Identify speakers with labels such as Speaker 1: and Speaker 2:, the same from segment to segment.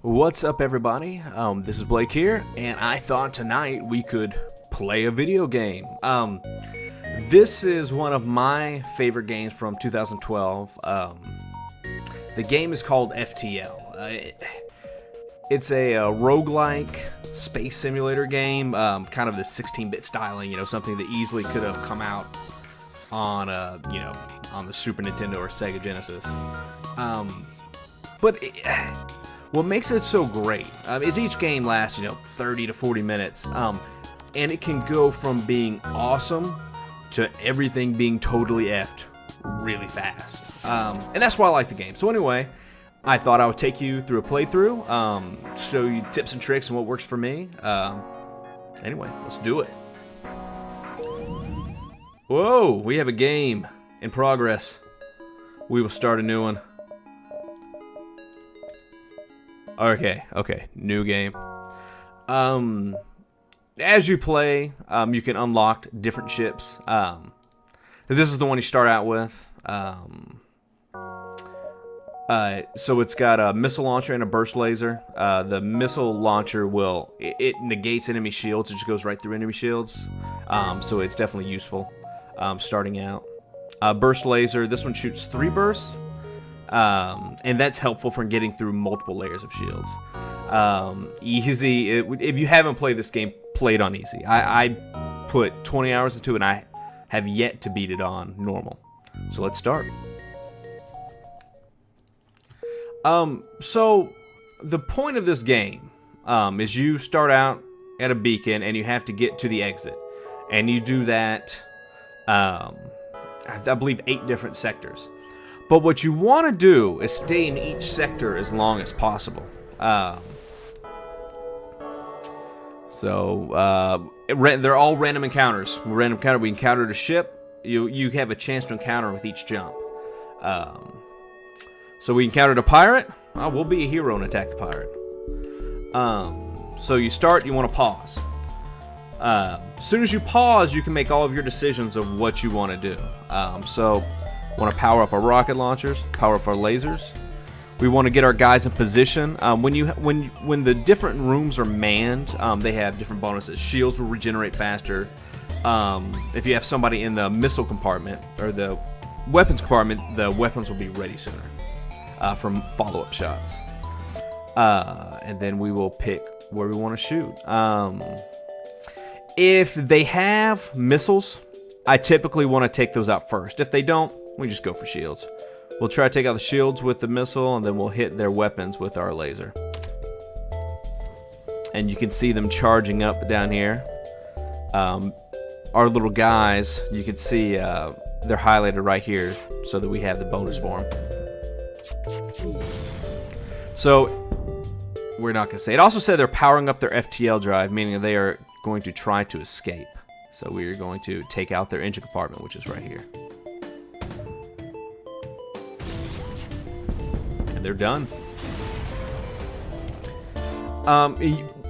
Speaker 1: What's up, everybody? This is Blake here, and I thought tonight we could play a video game. This is one of my favorite games from 2012. The game is called FTL. It's a roguelike space simulator game, kind of the 16-bit styling, something that easily could have come out on, on the Super Nintendo or Sega Genesis. But what makes it so great is each game lasts, 30 to 40 minutes, and it can go from being awesome to everything being totally effed really fast. And that's why I like the game. So anyway, I thought I would take you through a playthrough, show you tips and tricks and what works for me. Anyway, let's do it. Whoa, we have a game in progress. We will start a new one. Okay, new game. As you play, you can unlock different ships. This is the one you start out with. So it's got a missile launcher and a burst laser. The missile launcher it negates enemy shields. It just goes right through enemy shields. So it's definitely useful starting out. Burst laser, this one shoots 3 bursts. And that's helpful for getting through multiple layers of shields. Easy, if you haven't played this game, play it on easy. I put 20 hours into it and I have yet to beat it on normal. So let's start. So the point of this game is you start out at a beacon and you have to get to the exit. And you do that, I believe, 8 different sectors. But what you want to do is stay in each sector as long as possible. They're all random encounters. Random encounter. We encountered a ship. You have a chance to encounter with each jump. So we encountered a pirate. We'll be a hero and attack the pirate. So you start. You want to pause. As soon as you pause, you can make all of your decisions of what you want to do. So. Want to power up our rocket launchers, power up our lasers. We want to get our guys in position. When the different rooms are manned, they have different bonuses. Shields will regenerate faster. If you have somebody in the missile compartment or the weapons compartment, the weapons will be ready sooner from follow-up shots. And then we will pick where we want to shoot. If they have missiles, I typically want to take those out first. If they don't, we just go for shields. We'll try to take out the shields with the missile, and then we'll hit their weapons with our laser. And you can see them charging up down here. Our little guys, you can see they're highlighted right here so that we have the bonus for them. So, we're not going to say. It also said they're powering up their FTL drive, meaning they are going to try to escape. So we are going to take out their engine compartment, which is right here. And they're done.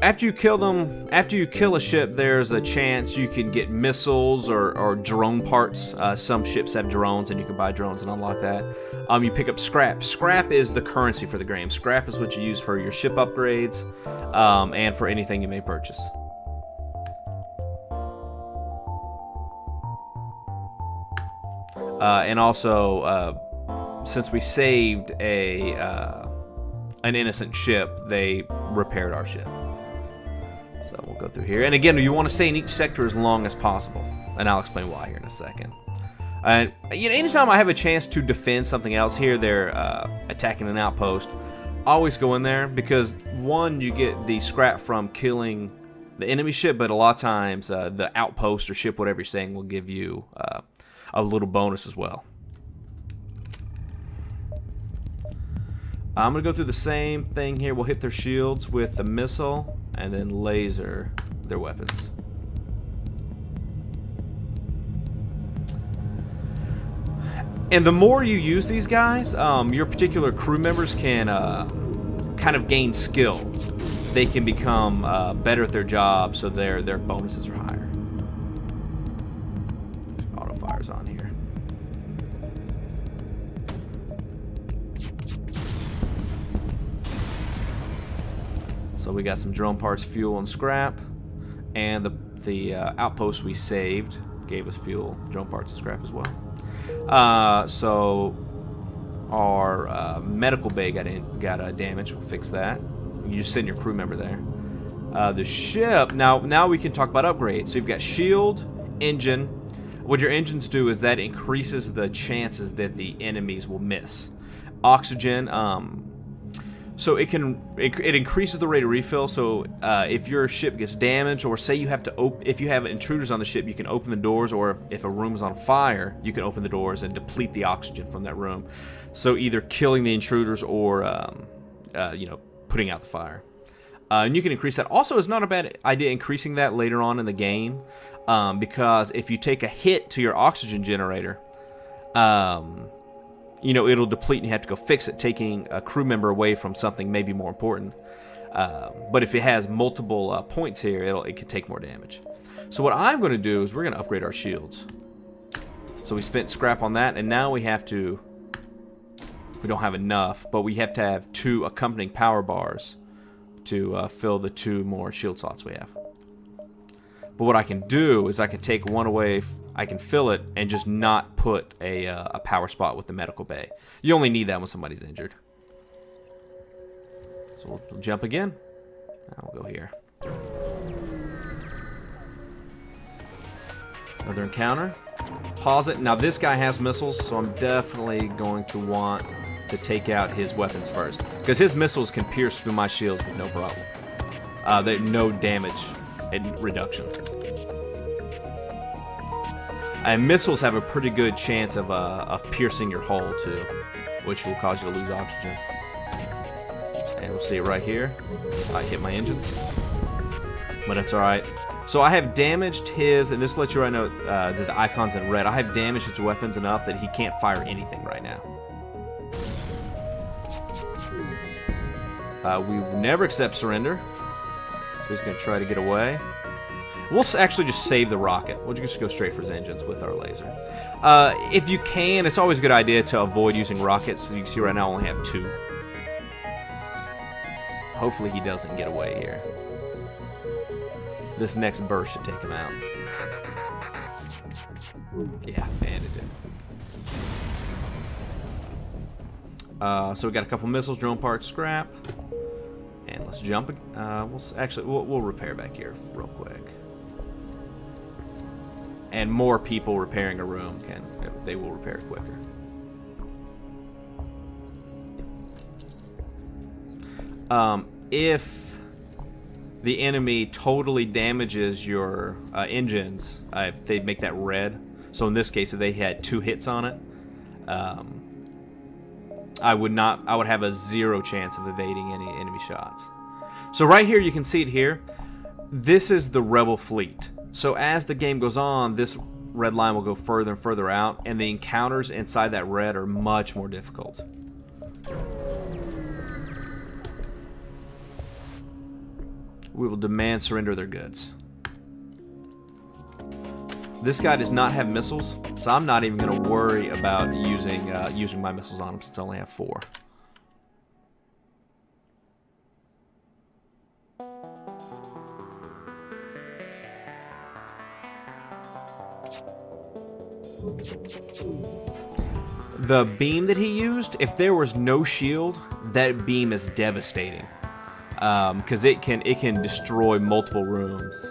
Speaker 1: After you kill them, after you kill a ship, there's a chance you can get missiles or drone parts. Some ships have drones, and you can buy drones and unlock that. You pick up scrap. Scrap is the currency for the game. Scrap is what you use for your ship upgrades and for anything you may purchase. And also, since we saved an innocent ship, they repaired our ship. So we'll go through here. And again, you want to stay in each sector as long as possible. And I'll explain why here in a second. And anytime I have a chance to defend something else here, they're attacking an outpost, always go in there because, one, you get the scrap from killing the enemy ship, but a lot of times the outpost or ship, whatever you're saying, will give you a little bonus as well. I'm going to go through the same thing here. We'll hit their shields with the missile and then laser their weapons. And the more you use these guys, your particular crew members can kind of gain skill. They can become better at their job, so their bonuses are higher. Auto fires on here. So we got some drone parts, fuel, and scrap. And the outpost we saved gave us fuel, drone parts, and scrap as well. So our medical bay got damaged. We'll fix that. You just send your crew member there. The ship, now we can talk about upgrades. So you've got shield, engine. What your engines do is that increases the chances that the enemies will miss. Oxygen, so it increases the rate of refill. So if your ship gets damaged, or say you have to if you have intruders on the ship, you can open the doors, or if a room is on fire, you can open the doors and deplete the oxygen from that room. So either killing the intruders or putting out the fire. And you can increase that. Also, it's not a bad idea increasing that later on in the game, because if you take a hit to your oxygen generator, it'll deplete and you have to go fix it, taking a crew member away from something maybe more important. But if it has multiple points here, it could take more damage. So what I'm going to do is we're going to upgrade our shields. So we spent scrap on that, and now we don't have enough, but we have to have 2 accompanying power bars to fill the 2 more shield slots we have. But what I can do is I can take one away, I can fill it, and just not put a power spot with the medical bay. You only need that when somebody's injured. So we'll jump again. Now we'll go here. Another encounter. Pause it. Now this guy has missiles, so I'm definitely going to want to take out his weapons first, because his missiles can pierce through my shields with no problem. They no damage reduction. And missiles have a pretty good chance of piercing your hull too, which will cause you to lose oxygen. And we'll see it right here. I hit my engines, but that's all right. So I have damaged his, and this lets you know that the icon's in red. I have damaged his weapons enough that he can't fire anything right now. We never accept surrender. So he's going to try to get away. We'll actually just save the rocket. We'll just go straight for his engines with our laser. If you can, it's always a good idea to avoid using rockets. So you can see right now I only have 2. Hopefully he doesn't get away here. This next burst should take him out. Yeah, and it did. So we got a couple missiles, drone parts, scrap. And let's jump. We'll repair back here real quick. And more people repairing a room they will repair it quicker. If the enemy totally damages your engines, if they make that red. So in this case, if they had 2 hits on it, I would have a 0 chance of evading any enemy shots. So right here, you can see it here. This is the rebel fleet. So as the game goes on, this red line will go further and further out, and the encounters inside that red are much more difficult. We will demand surrender their goods. This guy does not have missiles, so I'm not even going to worry about using my missiles on him since I only have 4. The beam that he used, if there was no shield, that beam is devastating. Because it can destroy multiple rooms.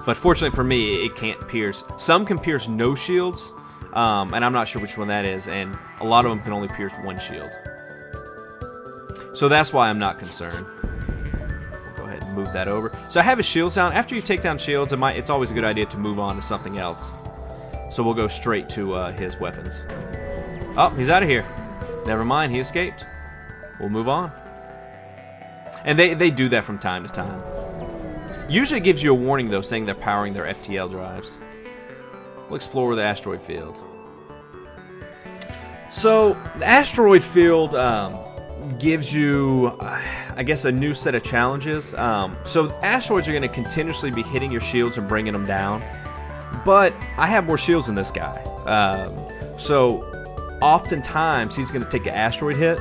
Speaker 1: But fortunately for me, it can't pierce. Some can pierce no shields, and I'm not sure which one that is, and a lot of them can only pierce 1 shield. So that's why I'm not concerned. We'll go ahead and move that over. So I have his shields down. After you take down shields, it's always a good idea to move on to something else. So we'll go straight to his weapons. Oh, he's out of here. Never mind, he escaped. We'll move on. And they do that from time to time. Usually it gives you a warning, though, saying they're powering their FTL drives. We'll explore the asteroid field. So, the asteroid field gives you, I guess, a new set of challenges. So, asteroids are going to continuously be hitting your shields and bringing them down. But I have more shields than this guy. So, oftentimes, he's going to take an asteroid hit,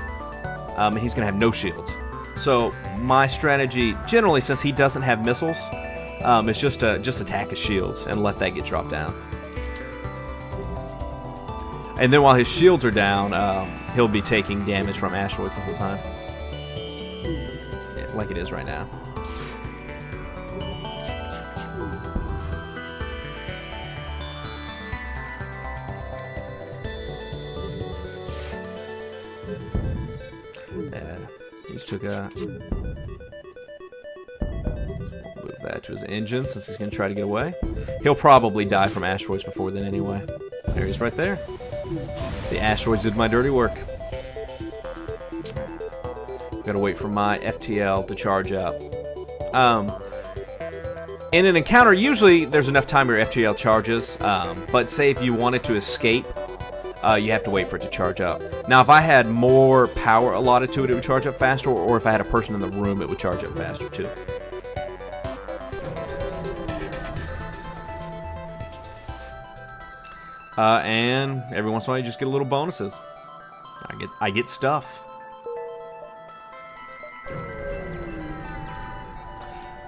Speaker 1: and he's going to have no shields. So my strategy, generally, since he doesn't have missiles, is just attack his shields and let that get dropped down. And then while his shields are down, he'll be taking damage from asteroids the whole time. Yeah, like it is right now. He took a... Move that to his engine since he's going to try to get away. He'll probably die from asteroids before then anyway. There he is right there. The asteroids did my dirty work. Gotta wait for my FTL to charge up. In an encounter, usually there's enough time your FTL charges, but say if you wanted to escape, you have to wait for it to charge up. Now, if I had more power allotted to it, it would charge up faster, or if I had a person in the room, it would charge up faster too. And every once in a while, you just get a little bonuses. I get stuff.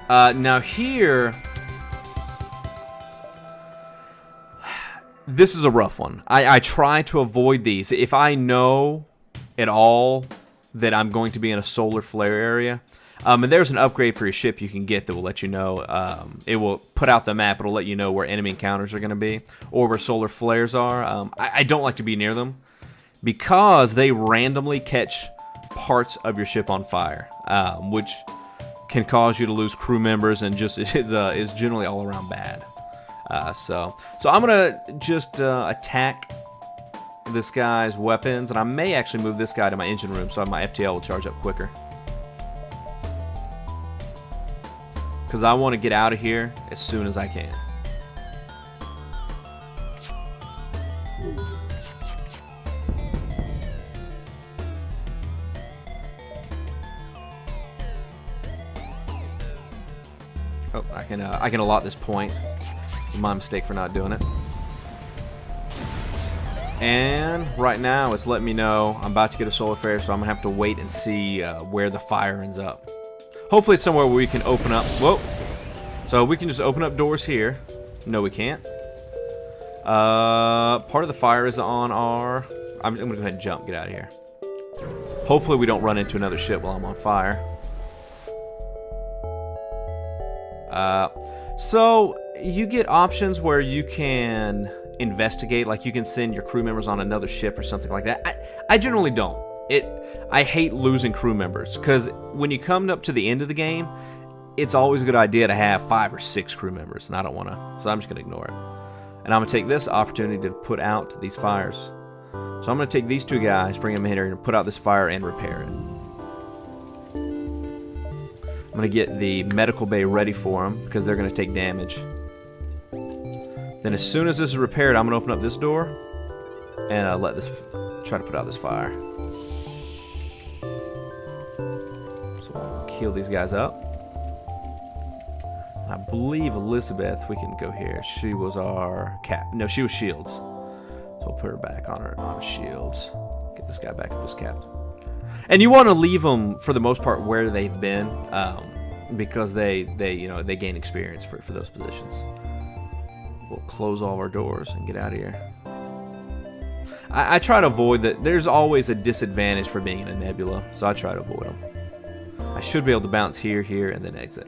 Speaker 1: Now here, this is a rough one. I try to avoid these. If I know at all that I'm going to be in a solar flare area, and there's an upgrade for your ship you can get that will let you know. It will put out the map. It'll let you know where enemy encounters are going to be or where solar flares are. I don't like to be near them because they randomly catch parts of your ship on fire, which can cause you to lose crew members and just is generally all around bad. So I'm gonna just attack this guy's weapons, and I may actually move this guy to my engine room so my FTL will charge up quicker. Because I want to get out of here as soon as I can. Oh, I can allot this point. My mistake for not doing it. And right now it's letting me know I'm about to get a solar flare, so I'm gonna have to wait and see where the fire ends up. Hopefully it's somewhere where we can open up. Whoa! So we can just open up doors here. No, we can't. Part of the fire is on our... I'm gonna go ahead and jump. Get out of here. Hopefully we don't run into another ship while I'm on fire. So you get options where you can investigate, like you can send your crew members on another ship or something like that. I generally don't. I hate losing crew members because when you come up to the end of the game, it's always a good idea to have 5 or 6 crew members, and I don't want to, so I'm just going to ignore it. And I'm going to take this opportunity to put out these fires. So I'm going to take these 2 guys, bring them in here, and put out this fire and repair it. I'm going to get the medical bay ready for them because they're going to take damage. Then as soon as this is repaired, I'm going to open up this door and try to put out this fire. So we'll kill these guys up. I believe Elizabeth, we can go here. She was our cap. No, she was shields. So we'll put her back on her shields. Get this guy back up as captain. And you want to leave them for the most part where they've been, because they gain experience for those positions. We'll close all of our doors and get out of here. I try to avoid that. There's always a disadvantage for being in a nebula, so I try to avoid them. I should be able to bounce here, and then exit.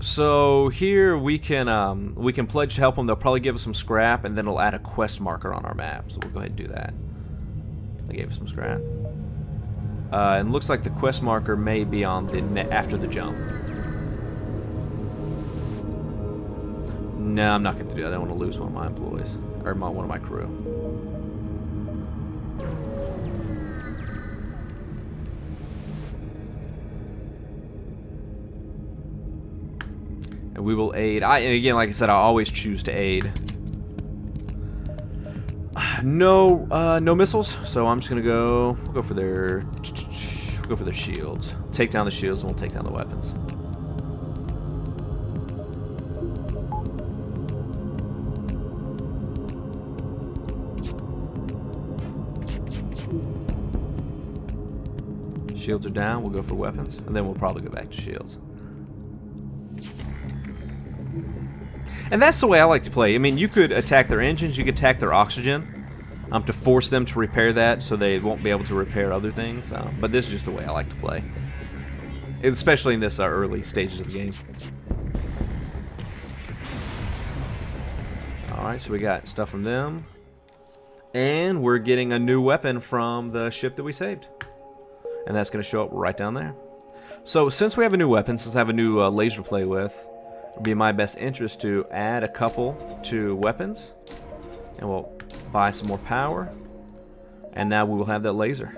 Speaker 1: So here we can pledge to help them. They'll probably give us some scrap, and then it'll add a quest marker on our map. So we'll go ahead and do that. They gave us some scrap. And looks like the quest marker may be on the after the jump. No, I'm not going to do that. I don't want to lose one of my employees or one of my crew. And we will aid. And again, like I said, I always choose to aid. No missiles. So I'm just gonna go for their shields. Take down the shields, and we'll take down the weapons. Shields are down. We'll go for weapons, and then we'll probably go back to shields. And that's the way I like to play. I mean, you could attack their engines, you could attack their oxygen, to force them to repair that so they won't be able to repair other things. But this is just the way I like to play, especially in this early stages of the game. Alright, so we got stuff from them. And we're getting a new weapon from the ship that we saved. And that's going to show up right down there. So since we have a new weapon, since I have a new laser to play with, it would be in my best interest to add a couple to weapons. And we'll buy some more power. And now we will have that laser.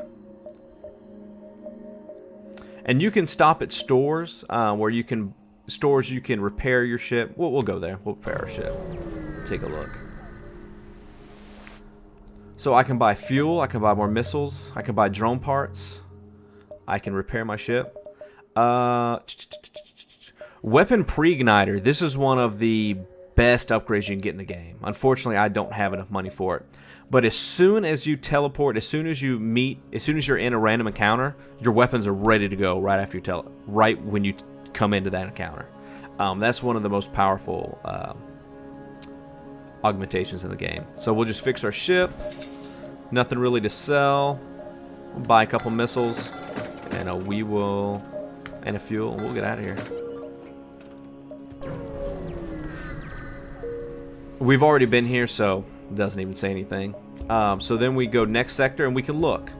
Speaker 1: And you can stop at stores where you can repair your ship. We'll go there. We'll repair our ship. Take a look. So I can buy fuel, I can buy more missiles, I can buy drone parts, I can repair my ship. Weapon pre-igniter. This is one of the best upgrades you can get in the game. Unfortunately, I don't have enough money for it. But as soon as you teleport, as soon as you meet, as soon as you're in a random encounter, your weapons are ready to go right after you right when you come into that encounter. That's one of the most powerful augmentations in the game. So we'll just fix our ship. Nothing really to sell. We'll buy a couple missiles, and a fuel, and we'll get out of here. We've already been here, so it doesn't even say anything. So then we go next sector, and we can look.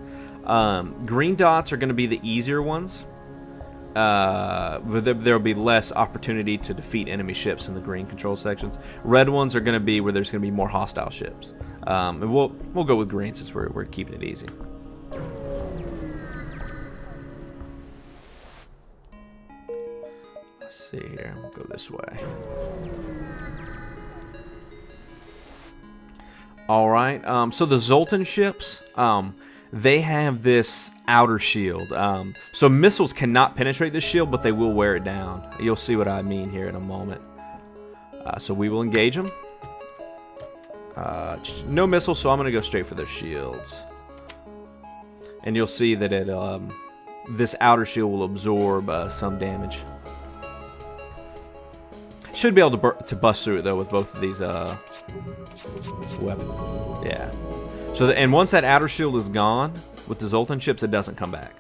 Speaker 1: Green dots are going to be the easier ones. There'll be less opportunity to defeat enemy ships in the green control sections. Red ones are going to be where there's going to be more hostile ships. And we'll go with green since we're keeping it easy. Let's see here. We'll go this way. All right. So the Zoltan ships. They have this outer shield. So missiles cannot penetrate this shield, but they will wear it down. You'll see what I mean here in a moment. So we will engage them. No missiles, so I'm going to go straight for their shields. And you'll see that this outer shield will absorb some damage. Should be able to bust through it, though, with both of these weapons. Yeah. So, and once that outer shield is gone, with the Zoltan ships, it doesn't come back.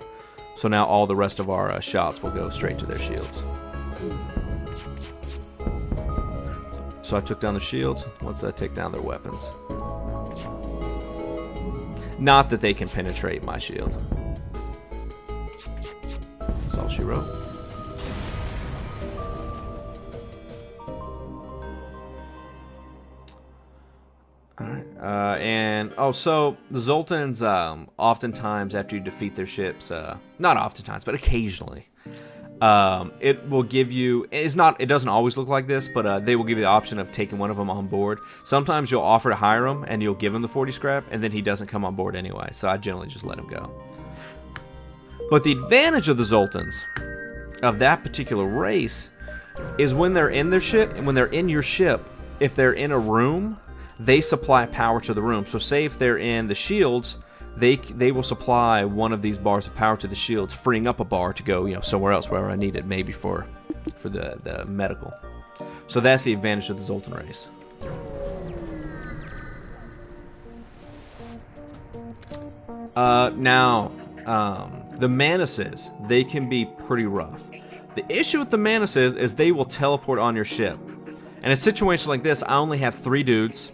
Speaker 1: So now all the rest of our shots will go straight to their shields. So I took down the shields. Once I take down their weapons. Not that they can penetrate my shield. That's all she wrote. So the Zoltans, oftentimes after you defeat their ships, not oftentimes, but occasionally, it will give you, it doesn't always look like this, but they will give you the option of taking one of them on board. Sometimes you'll offer to hire him, and you'll give him the 40 scrap, and then he doesn't come on board anyway, so I generally just let him go. But the advantage of the Zoltans, of that particular race, is when they're in their ship, and when they're in your ship, if they're in a room, they supply power to the room. So say if they're in the shields, they will supply one of these bars of power to the shields, freeing up a bar to go, somewhere else wherever I need it, maybe for the medical. So that's the advantage of the Zoltan race. Now, the Manuses, they can be pretty rough. The issue with the Manuses is they will teleport on your ship. In a situation like this, I only have 3 dudes.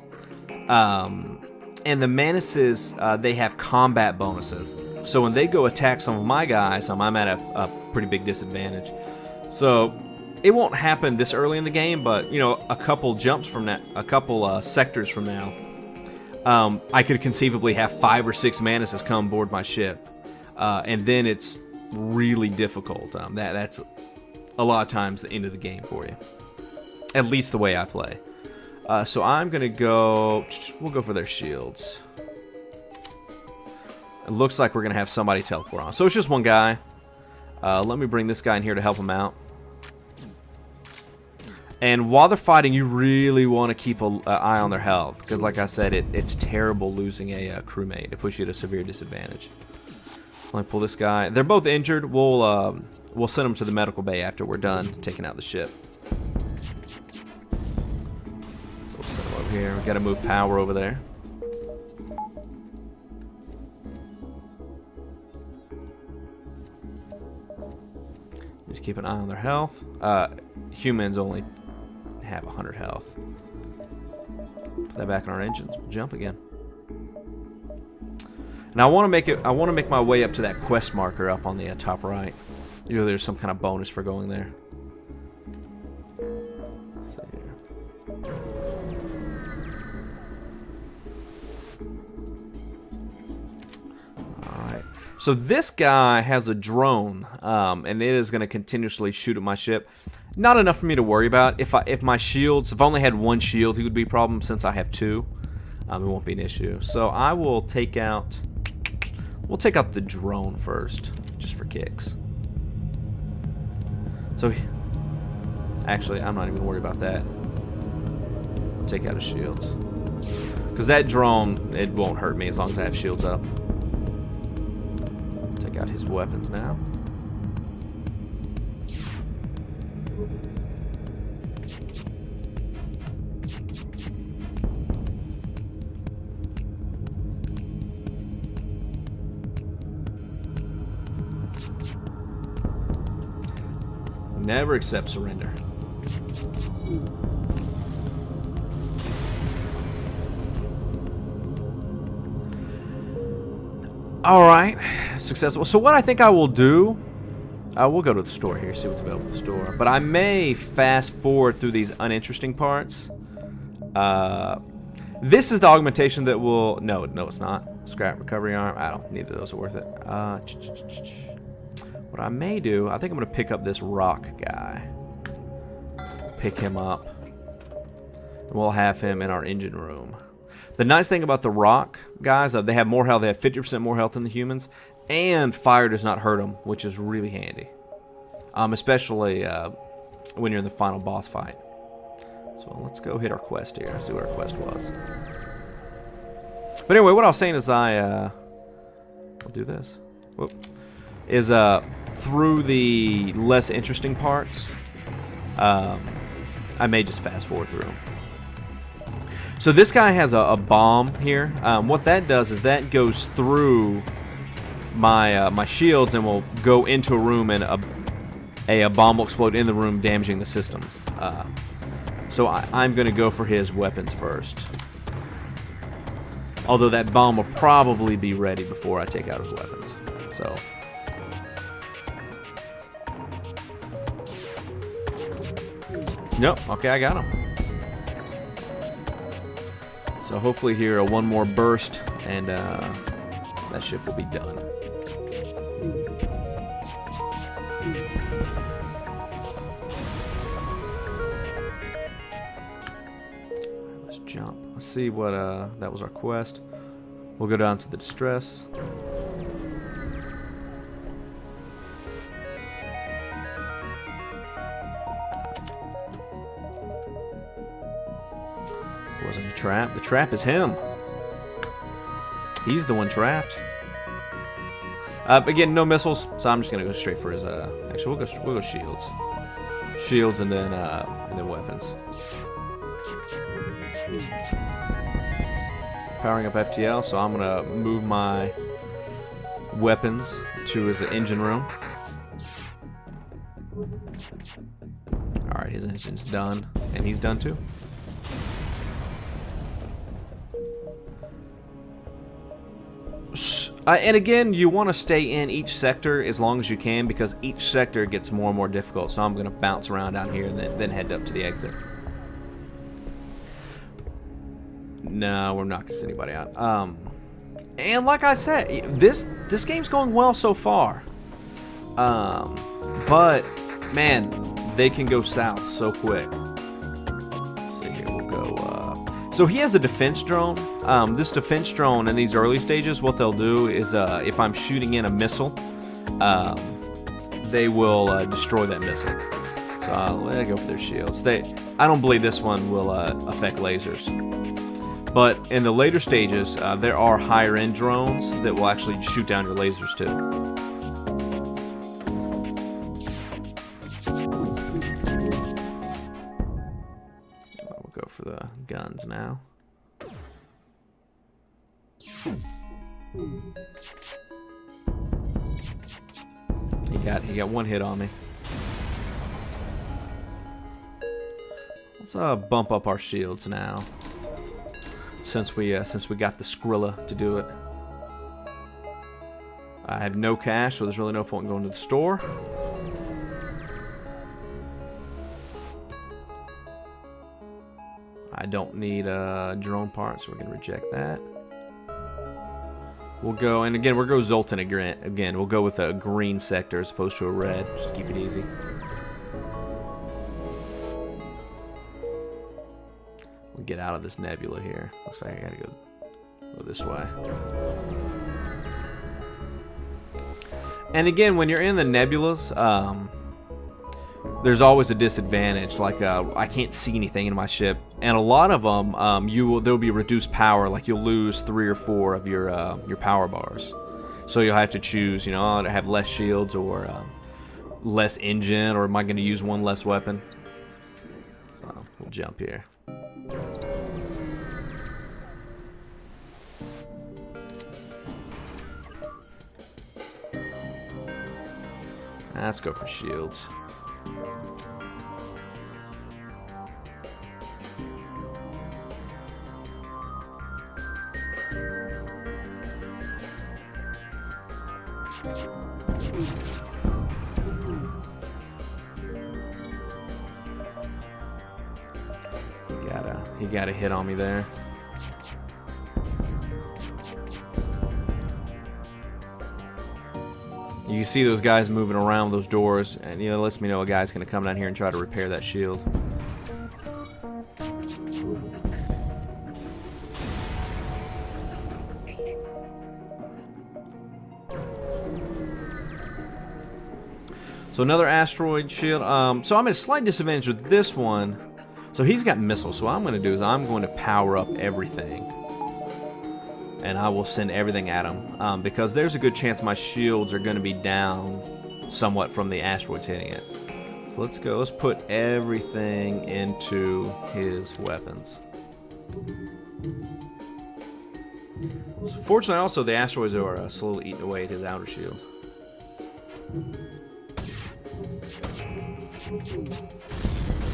Speaker 1: And the Manuses, they have combat bonuses. So when they go attack some of my guys, I'm at a pretty big disadvantage. So it won't happen this early in the game, but a couple jumps from that, a couple sectors from now, I could conceivably have 5 or 6 Manuses come board my ship, and then it's really difficult. That's a lot of times the end of the game for you. At least the way I play. So I'm going to go... We'll go for their shields. It looks like we're going to have somebody teleport on. So it's just one guy. Let me bring this guy in here to help him out. And while they're fighting, you really want to keep an eye on their health. Because like I said, it's terrible losing a crewmate. It puts you at a severe disadvantage. Let me pull this guy. They're both injured. We'll send them to the medical bay after we're done taking out the ship. So we'll send them over here. We got to move power over there. Just keep an eye on their health. Humans only have 100 health. Put that back on our engines. We'll jump again. Now I want to make my way up to that quest marker up on the top right. Usually there's some kind of bonus for going there. Let's see here. Alright. So this guy has a drone, and it is going to continuously shoot at my ship. Not enough for me to worry about. If I only had one shield, he would be a problem. Since I have two, it won't be an issue. So I will take out. We'll take out the drone first, just for kicks. So, actually, I'm not even worried about that. We'll take out his shields. Because that drone, it won't hurt me as long as I have shields up. Take out his weapons now. Never accept surrender. Alright, successful. So what I think I will do, I will go to the store here, see what's available at the store. But I may fast forward through these uninteresting parts. This is the augmentation that will... No, it's not. Scrap recovery arm. I don't... Neither of those are worth it. What I may do, I think I'm going to pick up this rock guy. Pick him up. And we'll have him in our engine room. The nice thing about the rock guys, they have more health. They have 50% more health than the humans. And fire does not hurt them, which is really handy. Especially when you're in the final boss fight. So let's go hit our quest here. See what our quest was. But anyway, what I was saying is I'll do this. Whoop. Is through the less interesting parts, I may just fast forward through them. So this guy has a bomb here. What that does is that goes through my shields and will go into a room, and a bomb will explode in the room, damaging the systems. So I'm going to go for his weapons first. Although that bomb will probably be ready before I take out his weapons. So... Nope. Okay, I got him. So hopefully here, one more burst, and that ship will be done. Let's jump. Let's see what that was our quest. We'll go down to the distress. Wasn't a trap. The trap is him. He's the one trapped. Again, no missiles, so I'm just gonna go straight for his. Actually, we'll go shields, and then weapons. Powering up FTL, so I'm gonna move my weapons to his engine room. All right, his engine's done, and he's done too. And again, you want to stay in each sector as long as you can, because each sector gets more and more difficult. So I'm going to bounce around down here and then head up to the exit. No, we're not going to send anybody out. And like I said, this game's going well so far. But man, they can go south so quick. So here we'll go. So he has a defense drone. This defense drone in these early stages, what they'll do is if I'm shooting in a missile, they will destroy that missile. So I'll let it go for their shields. I don't believe this one will affect lasers. But in the later stages, there are higher end drones that will actually shoot down your lasers too. We'll go for the guns now. He got one hit on me. Let's bump up our shields now. Since we got the Skrilla to do it. I have no cash, so there's really no point in going to the store. I don't need drone parts, so we're gonna reject that. We'll go, and again, we'll go Zoltan again. We'll go with a green sector as opposed to a red, just to keep it easy. We'll get out of this nebula here. Looks like I gotta go this way. And again, when you're in the nebulas, there's always a disadvantage. Like I can't see anything in my ship, and a lot of them, there'll be reduced power. Like you'll lose 3 or 4 of your power bars. So you'll have to choose, to have less shields or less engine, or am I going to use one less weapon? So we'll jump here. Let's go for shields. He got a hit on me there. You can see those guys moving around those doors, and it lets me know a guy's going to come down here and try to repair that shield. So another asteroid shield. So I'm at a slight disadvantage with this one. So he's got missiles. So what I'm going to do is I'm going to power up everything. And I will send everything at him. Because there's a good chance my shields are going to be down somewhat from the asteroids hitting it. So let's go. Let's put everything into his weapons. So fortunately, also, the asteroids are slowly eating away at his outer shield.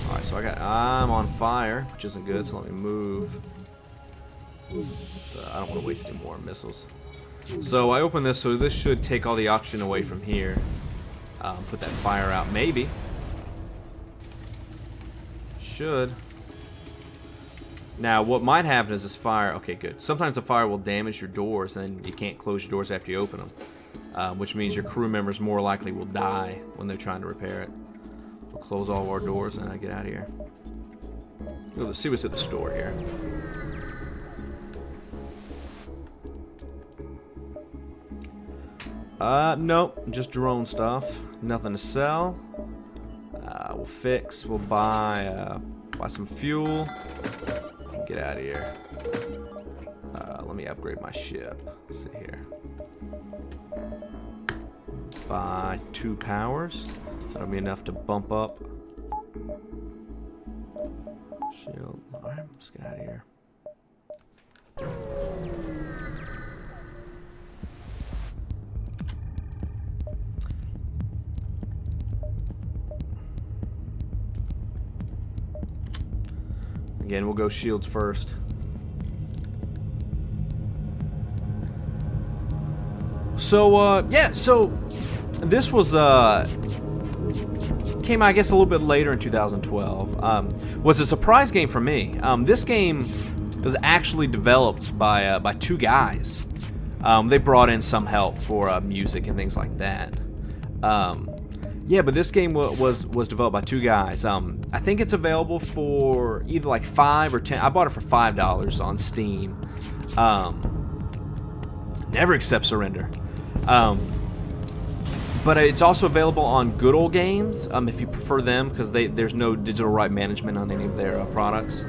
Speaker 1: Alright, so I'm on fire, which isn't good, so let me move. So I don't want to waste any more missiles. So I open this, so this should take all the oxygen away from here. Put that fire out, maybe. Should. Now, what might happen is this fire... Okay, good. Sometimes the fire will damage your doors, and you can't close your doors after you open them. Which means your crew members more likely will die when they're trying to repair it. We'll close all of our doors and I get out of here. Let's see what's at the store here. Nope, just drone stuff. Nothing to sell. We'll fix. We'll buy some fuel. Get out of here. Let me upgrade my ship. Let's see here. Buy 2 powers. That'll be enough to bump up. Shield. Alright, let's get out of here. Again, we'll go shields first. So, yeah, so this was, came, I guess, a little bit later in 2012. Was a surprise game for me. This game was actually developed by 2 guys. They brought in some help for music and things like that. Yeah, but this game was developed by 2 guys. I think it's available for either like $5 or $10. I bought it for $5 on Steam. Never accept surrender. But it's also available on Good Old Games, if you prefer them, because there's no digital right management on any of their products.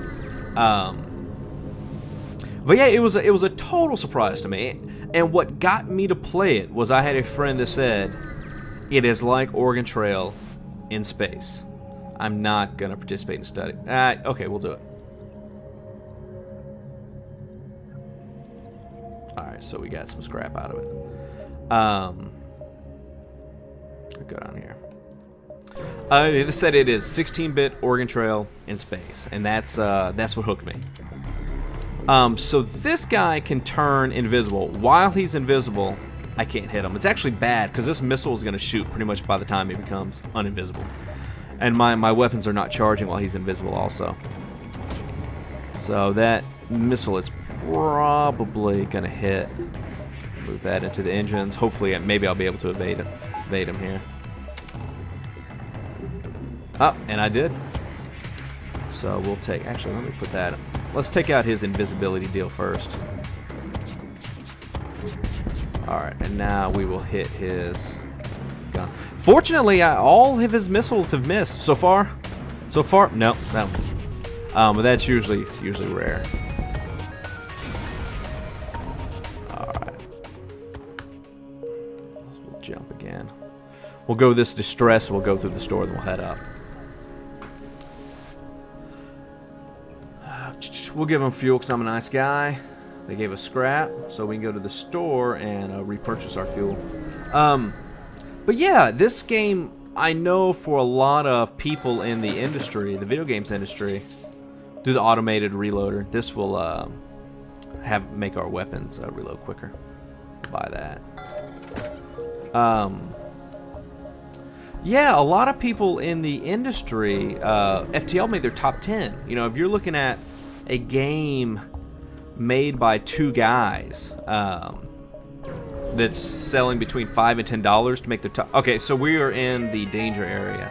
Speaker 1: But yeah, it was a total surprise to me. And what got me to play it was I had a friend that said, it is like Oregon Trail in space. I'm not going to participate in study. Okay, we'll do it. Alright, so we got some scrap out of it. Go down here. It said it is 16-bit Oregon Trail in space, and that's what hooked me. So this guy can turn invisible. While he's invisible, I can't hit him. It's actually bad, because this missile is going to shoot pretty much by the time he becomes uninvisible. And my weapons are not charging while he's invisible also. So that missile is probably going to hit. Move that into the engines. Hopefully, maybe I'll be able to evade him here. Oh, and I did. So we'll take... Actually, let me put that... Let's take out his invisibility deal first. Alright, and now we will hit his gun. Fortunately, all of his missiles have missed so far. So far, no, that one. But that's usually rare. Alright. We'll jump again. We'll go this distress, we'll go through the store, then we'll head up. We'll give them fuel because I'm a nice guy. They gave us scrap, so we can go to the store and repurchase our fuel. But yeah, this game, I know for a lot of people in the industry, the video games industry, do the automated reloader. This will make our weapons reload quicker. Buy that. Yeah, a lot of people in the industry, FTL made their top 10. You know, if you're looking at a game made by two guys that's selling between $5 and $10 to make the top. Okay, so we are in the danger area.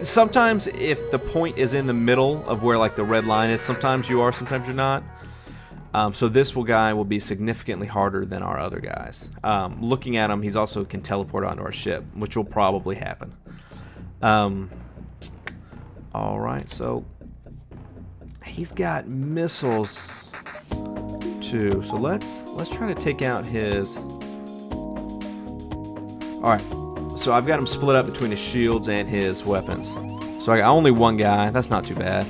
Speaker 1: Sometimes if the point is in the middle of where like the red line is, sometimes you are, sometimes you're not. So this guy will be significantly harder than our other guys. Looking at him, he's also can teleport onto our ship, which will probably happen. All right, so he's got missiles too. So let's try to take out his. All right, so I've got him split up between his shields and his weapons. So I got only one guy. That's not too bad.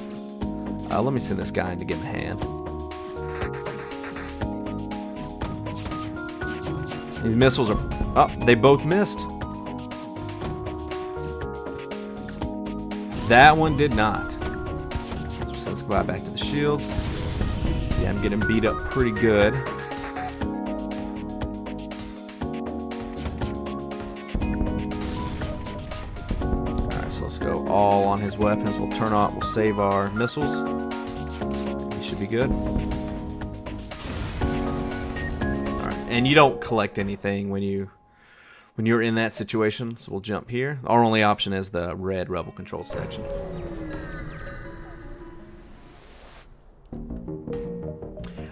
Speaker 1: Let me send this guy in to give him a hand. These missiles are... Oh, they both missed. That one did not. So let's go back to the shields. Yeah, I'm getting beat up pretty good. Alright, so let's go all on his weapons. We'll turn off, we'll save our missiles. He should be good. And you don't collect anything when you're in that situation, so we'll jump here. Our only option is the red rebel control section.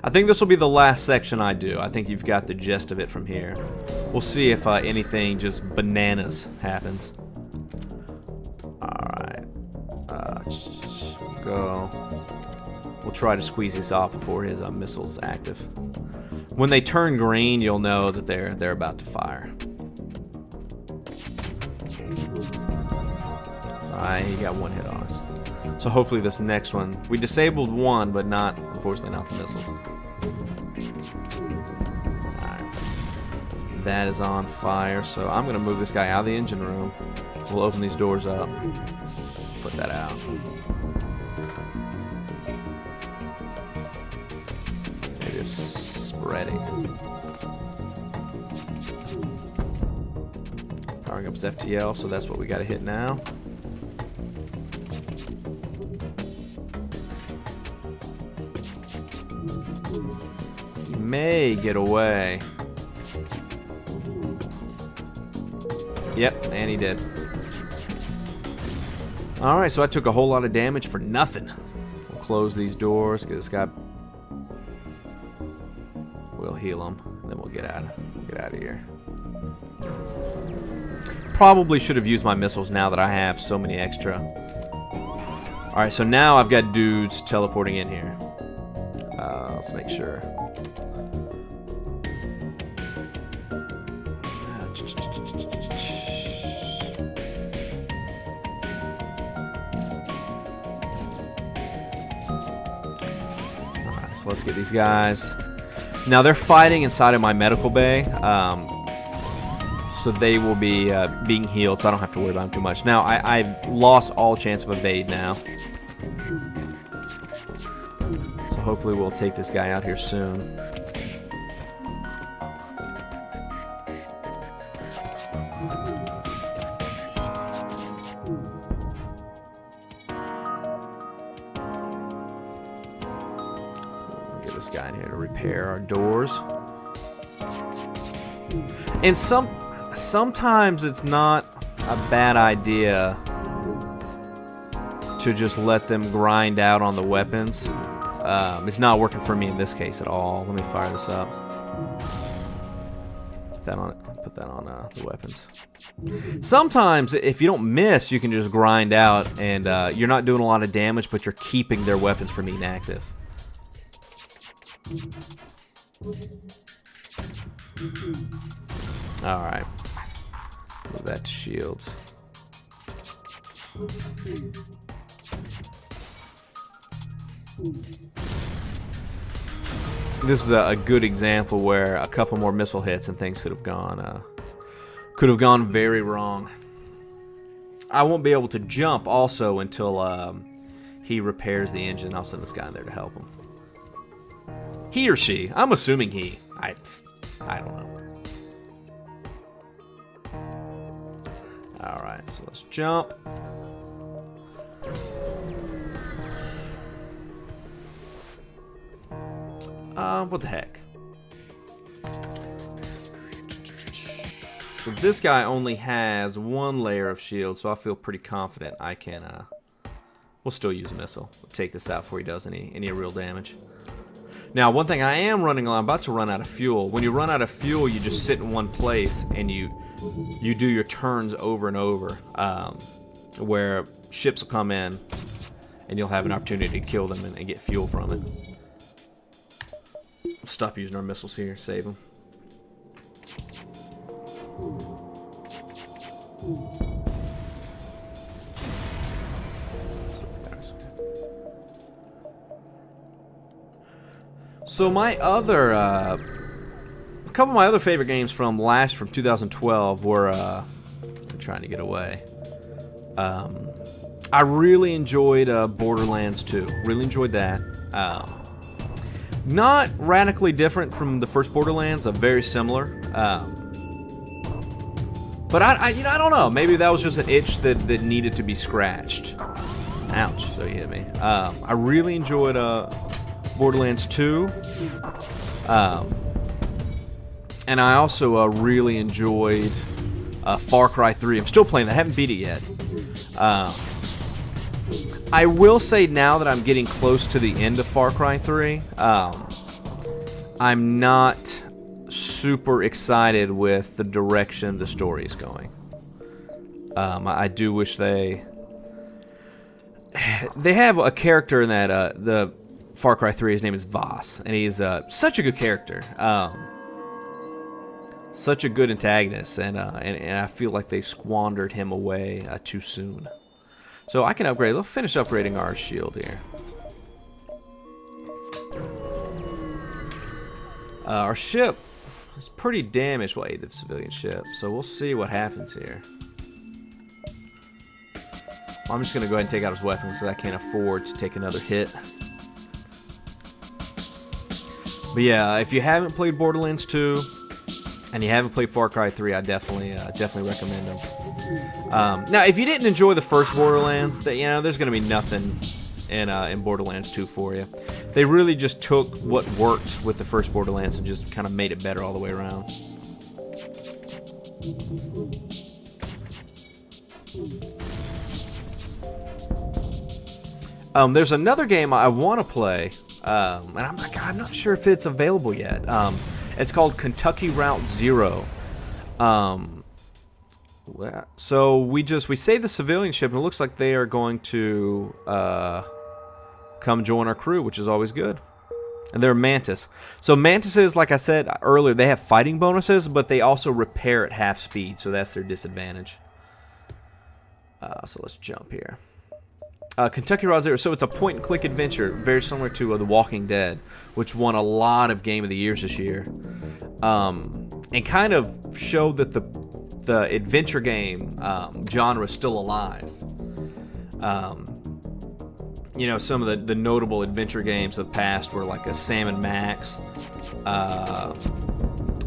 Speaker 1: I think this will be the last section I do. I think you've got the gist of it from here. We'll see if anything just bananas happens. Alright. We'll try to squeeze this off before his missile's active. When they turn green, you'll know that they're about to fire. So he got one hit on us. So hopefully this next one, we disabled one, but not, unfortunately, not the missiles. Alright. That is on fire, so I'm gonna move this guy out of the engine room. We'll open these doors up. Put that out. It is spreading. Powering up his FTL, so that's what we got to hit now. He may get away. Yep, and he did. Alright, so I took a whole lot of damage for nothing. We'll close these doors, get this guy. We'll heal him, and then we'll get out of here. Probably should have used my missiles now that I have so many extra. Alright, so now I've got dudes teleporting in here. Let's make sure. Alright, so let's get these guys. Now they're fighting inside of my medical bay, so they will be being healed, so I don't have to worry about them too much. Now I've lost all chance of evade now. So hopefully we'll take this guy out here soon. This guy in here to repair our doors. And sometimes it's not a bad idea to just let them grind out on the weapons. It's not working for me in this case at all. Let me fire this up. Put that on the weapons. Sometimes if you don't miss, you can just grind out and you're not doing a lot of damage, but you're keeping their weapons from being active. Alright. Move that to shields. This is a good example where a couple more missile hits and things could have gone very wrong. I won't be able to jump also until he repairs the engine. I'll send this guy in there to help him. He or she. I'm assuming he. I don't know. Alright, so let's jump. What the heck? So this guy only has one layer of shield, so I feel pretty confident I can, we'll still use a missile. We'll take this out before he does any real damage. Now, one thing I am running on, I'm about to run out of fuel. When you run out of fuel, you just sit in one place and you do your turns over and over, where ships will come in and you'll have an opportunity to kill them and get fuel from it. Stop using our missiles here, save them. So my other, a couple of my other favorite games from 2012 were, I'm trying to get away. I really enjoyed Borderlands 2. Really enjoyed that. Not radically different from the first Borderlands, very similar. But I don't know. Maybe that was just an itch that needed to be scratched. Ouch! So you hit me. I really enjoyed Borderlands 2. And I also really enjoyed Far Cry 3. I'm still playing that. I haven't beat it yet. I will say now that I'm getting close to the end of Far Cry 3, I'm not super excited with the direction the story is going. I do wish they have a character in that the Far Cry 3. His name is Voss, and he's such a good character, such a good antagonist, and I feel like they squandered him away too soon. So I can upgrade. Let's finish upgrading our shield here. Our ship is pretty damaged. Well, the civilian ship. So we'll see what happens here. I'm just going to go ahead and take out his weapons because I can't afford to take another hit. But yeah, if you haven't played Borderlands 2 and you haven't played Far Cry 3, I definitely recommend them. Now, if you didn't enjoy the first Borderlands, there's going to be nothing in Borderlands 2 for you. They really just took what worked with the first Borderlands and just kind of made it better all the way around. There's another game I want to play, and I'm not sure if it's available yet. It's called Kentucky Route Zero. So we saved the civilian ship, and it looks like they are going to come join our crew, which is always good. And they're mantis. So mantises, like I said earlier, they have fighting bonuses, but they also repair at half speed, so that's their disadvantage. So let's jump here. Kentucky Route Zero. So it's a point-and-click adventure, very similar to The Walking Dead, which won a lot of Game of the Years this year, and kind of showed that the adventure game genre is still alive. You know, some of the notable adventure games of the past were like a Sam & Max.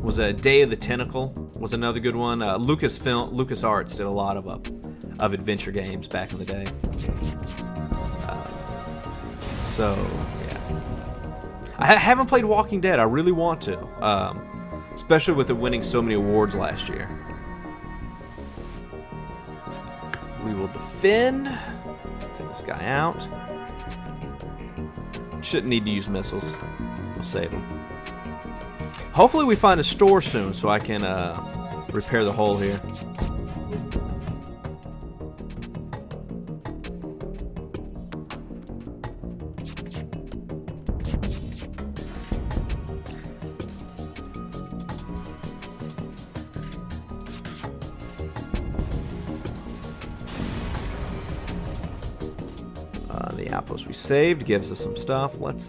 Speaker 1: Was a Day of the Tentacle was another good one. LucasArts did a lot of adventure games back in the day. So yeah, I haven't played Walking Dead. I really want to, especially with it winning so many awards last year. We will defend. Take this guy out. Shouldn't need to use missiles. We'll save them. Hopefully we find a store soon so I can repair the hole here. The outpost we saved gives us some stuff. Let's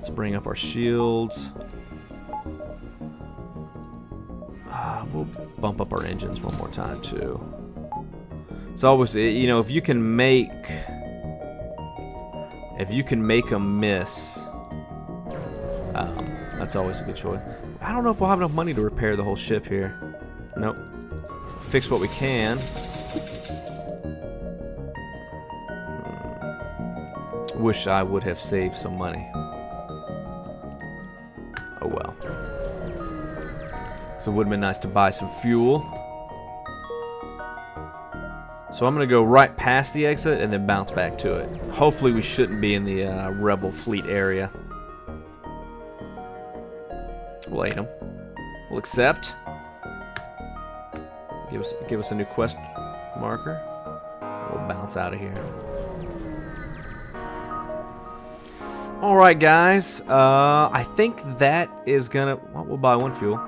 Speaker 1: bring up our shields. We'll bump up our engines one more time too. It's always, you know, if you can make them miss, that's always a good choice. I don't know if we'll have enough money to repair the whole ship here. Nope. Fix what we can. Wish I would have saved some money. Oh well. So it would have been nice to buy some fuel. So I'm going to go right past the exit and then bounce back to it. Hopefully we shouldn't be in the Rebel fleet area. We'll aid them. We'll accept. Give us a new quest marker. We'll bounce out of here. Alright guys, I think that is gonna, well, we'll buy one fuel.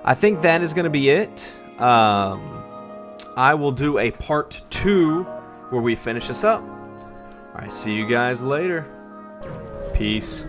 Speaker 1: I think that is gonna be it. I will do a part 2 where we finish this up. Alright, see you guys later. Peace.